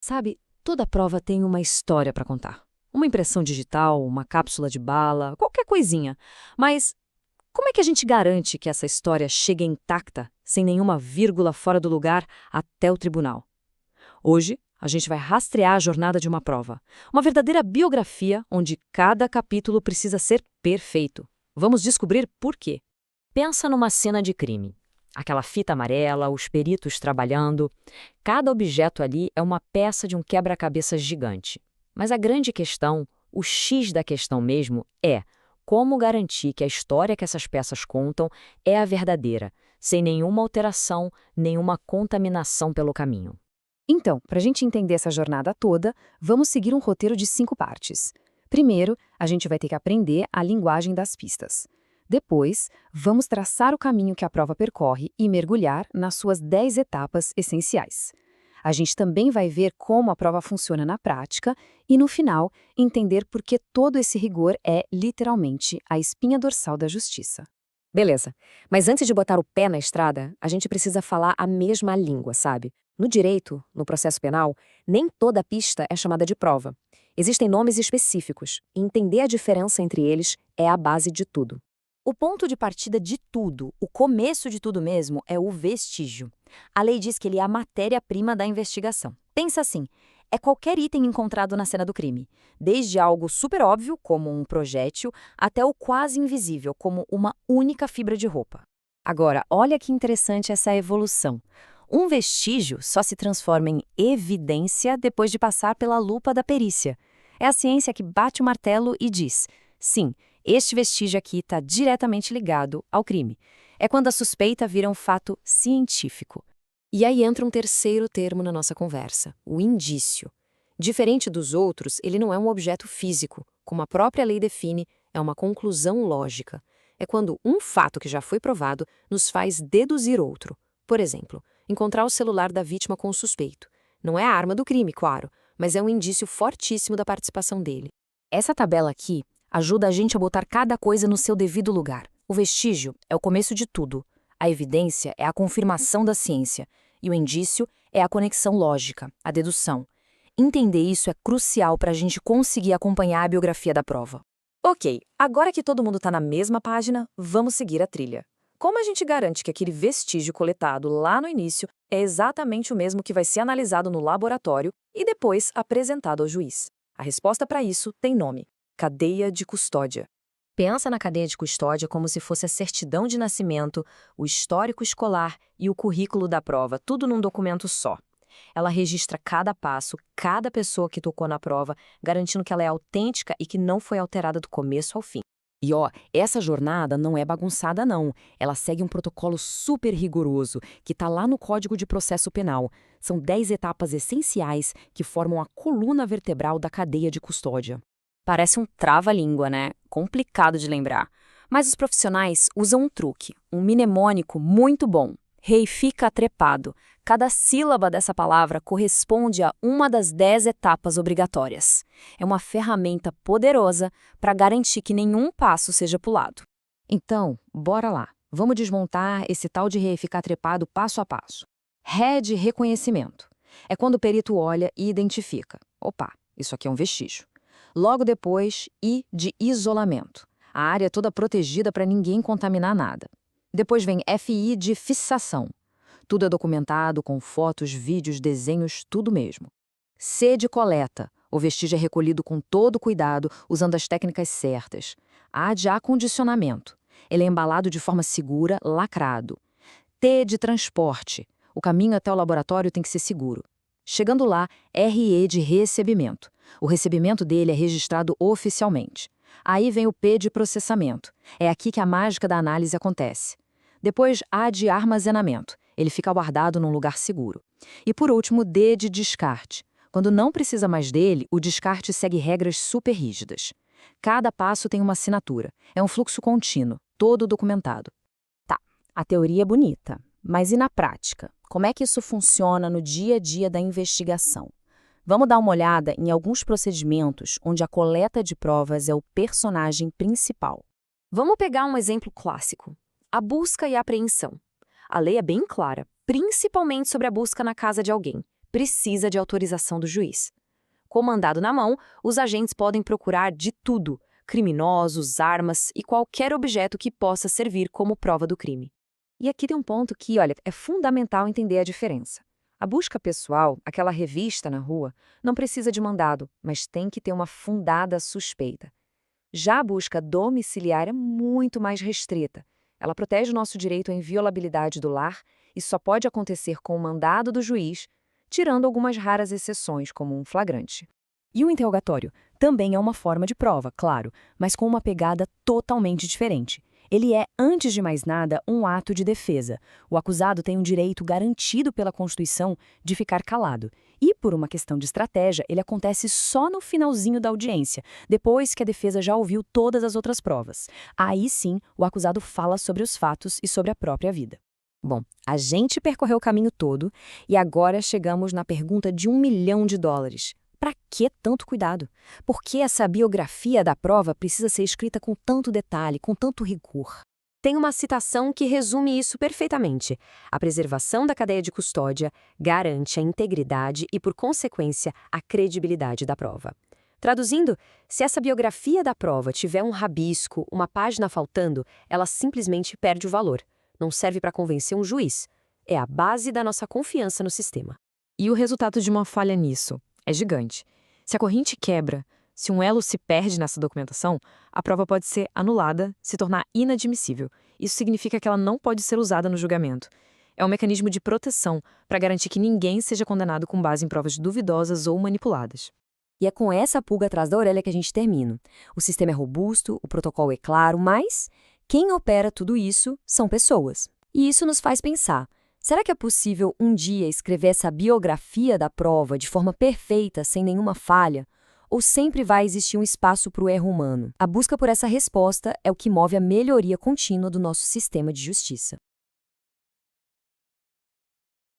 Sabe, toda prova tem uma história para contar. Uma impressão digital, uma cápsula de bala, qualquer coisinha. Mas como é que a gente garante que essa história chegue intacta, sem nenhuma vírgula fora do lugar, até o tribunal? Hoje, a gente vai rastrear a jornada de uma prova. Uma verdadeira biografia onde cada capítulo precisa ser perfeito. Vamos descobrir por quê. Pensa numa cena de crime. Aquela fita amarela, os peritos trabalhando. Cada objeto ali é uma peça de um quebra-cabeça gigante. Mas a grande questão, o X da questão mesmo, é como garantir que a história que essas peças contam é a verdadeira, sem nenhuma alteração, nenhuma contaminação pelo caminho. Então, para a gente entender essa jornada toda, vamos seguir um roteiro de 5 partes. Primeiro, a gente vai ter que aprender a linguagem das pistas. Depois, vamos traçar o caminho que a prova percorre e mergulhar nas suas 10 etapas essenciais. A gente também vai ver como a prova funciona na prática e, no final, entender por que todo esse rigor é, literalmente, a espinha dorsal da justiça. Beleza, mas antes de botar o pé na estrada, a gente precisa falar a mesma língua, sabe? No direito, no processo penal, nem toda pista é chamada de prova. Existem nomes específicos, e entender a diferença entre eles é a base de tudo. O ponto de partida de tudo, o começo de tudo mesmo, é o vestígio. A lei diz que ele é a matéria-prima da investigação. Pensa assim, é qualquer item encontrado na cena do crime, desde algo super óbvio, como um projétil, até o quase invisível, como uma única fibra de roupa. Agora, olha que interessante essa evolução. Um vestígio só se transforma em evidência depois de passar pela lupa da perícia. É a ciência que bate o martelo e diz: sim, este vestígio aqui está diretamente ligado ao crime. É quando a suspeita vira um fato científico. E aí entra um terceiro termo na nossa conversa, o indício. Diferente dos outros, ele não é um objeto físico. Como a própria lei define, é uma conclusão lógica. É quando um fato que já foi provado nos faz deduzir outro. Por exemplo, encontrar o celular da vítima com o suspeito. Não é a arma do crime, claro, mas é um indício fortíssimo da participação dele. Essa tabela aqui ajuda a gente a botar cada coisa no seu devido lugar. O vestígio é o começo de tudo. A evidência é a confirmação da ciência. E o indício é a conexão lógica, a dedução. Entender isso é crucial para a gente conseguir acompanhar a biografia da prova. Ok, agora que todo mundo está na mesma página, vamos seguir a trilha. Como a gente garante que aquele vestígio coletado lá no início é exatamente o mesmo que vai ser analisado no laboratório e depois apresentado ao juiz? A resposta para isso tem nome: cadeia de custódia. Pensa na cadeia de custódia como se fosse a certidão de nascimento, o histórico escolar e o currículo da prova, tudo num documento só. Ela registra cada passo, cada pessoa que tocou na prova, garantindo que ela é autêntica e que não foi alterada do começo ao fim. E essa jornada não é bagunçada não. Ela segue um protocolo super rigoroso que está lá no Código de Processo Penal. São 10 etapas essenciais que formam a coluna vertebral da cadeia de custódia. Parece um trava-língua, né? Complicado de lembrar. Mas os profissionais usam um truque, um mnemônico muito bom. Rei fica trepado. Cada sílaba dessa palavra corresponde a uma das 10 etapas obrigatórias. É uma ferramenta poderosa para garantir que nenhum passo seja pulado. Então, bora lá. Vamos desmontar esse tal de rei ficar trepado passo a passo. Ré de reconhecimento. É quando o perito olha e identifica. Opa, isso aqui é um vestígio. Logo depois, I de isolamento. A área é toda protegida para ninguém contaminar nada. Depois vem FI de fissação. Tudo é documentado com fotos, vídeos, desenhos, tudo mesmo. C de coleta. O vestígio é recolhido com todo cuidado, usando as técnicas certas. A de acondicionamento. Ele é embalado de forma segura, lacrado. T de transporte. O caminho até o laboratório tem que ser seguro. Chegando lá, RE de recebimento. O recebimento dele é registrado oficialmente. Aí vem o P de processamento. É aqui que a mágica da análise acontece. Depois, A de armazenamento. Ele fica guardado num lugar seguro. E por último, D de descarte. Quando não precisa mais dele, o descarte segue regras super rígidas. Cada passo tem uma assinatura. É um fluxo contínuo, todo documentado. Tá, a teoria é bonita, mas e na prática? Como é que isso funciona no dia a dia da investigação? Vamos dar uma olhada em alguns procedimentos onde a coleta de provas é o personagem principal. Vamos pegar um exemplo clássico: a busca e a apreensão. A lei é bem clara, principalmente sobre a busca na casa de alguém. precisa de autorização do juiz. Com o mandado na mão, os agentes podem procurar de tudo: criminosos, armas e qualquer objeto que possa servir como prova do crime. E aqui tem um ponto que, olha, é fundamental entender a diferença. A busca pessoal, aquela revista na rua, não precisa de mandado, mas tem que ter uma fundada suspeita. Já a busca domiciliar é muito mais restrita. Ela protege o nosso direito à inviolabilidade do lar e só pode acontecer com o mandado do juiz, tirando algumas raras exceções, como um flagrante. E o interrogatório também é uma forma de prova, claro, mas com uma pegada totalmente diferente. Ele é, antes de mais nada, um ato de defesa. O acusado tem um direito garantido pela Constituição de ficar calado. E, por uma questão de estratégia, ele acontece só no finalzinho da audiência, depois que a defesa já ouviu todas as outras provas. Aí sim, o acusado fala sobre os fatos e sobre a própria vida. Bom, a gente percorreu o caminho todo e agora chegamos na pergunta de $1 milhão. Para que tanto cuidado? Por que essa biografia da prova precisa ser escrita com tanto detalhe, com tanto rigor? Tem uma citação que resume isso perfeitamente. A preservação da cadeia de custódia garante a integridade e, por consequência, a credibilidade da prova. Traduzindo, se essa biografia da prova tiver um rabisco, uma página faltando, ela simplesmente perde o valor. Não serve para convencer um juiz. É a base da nossa confiança no sistema. E o resultado de uma falha nisso é gigante. Se a corrente quebra, se um elo se perde nessa documentação, a prova pode ser anulada, se tornar inadmissível. Isso significa que ela não pode ser usada no julgamento. É um mecanismo de proteção para garantir que ninguém seja condenado com base em provas duvidosas ou manipuladas. E é com essa pulga atrás da orelha que a gente termina. O sistema é robusto, o protocolo é claro, mas quem opera tudo isso são pessoas. E isso nos faz pensar: será que é possível um dia escrever essa biografia da prova de forma perfeita, sem nenhuma falha? Ou sempre vai existir um espaço para o erro humano? A busca por essa resposta é o que move a melhoria contínua do nosso sistema de justiça.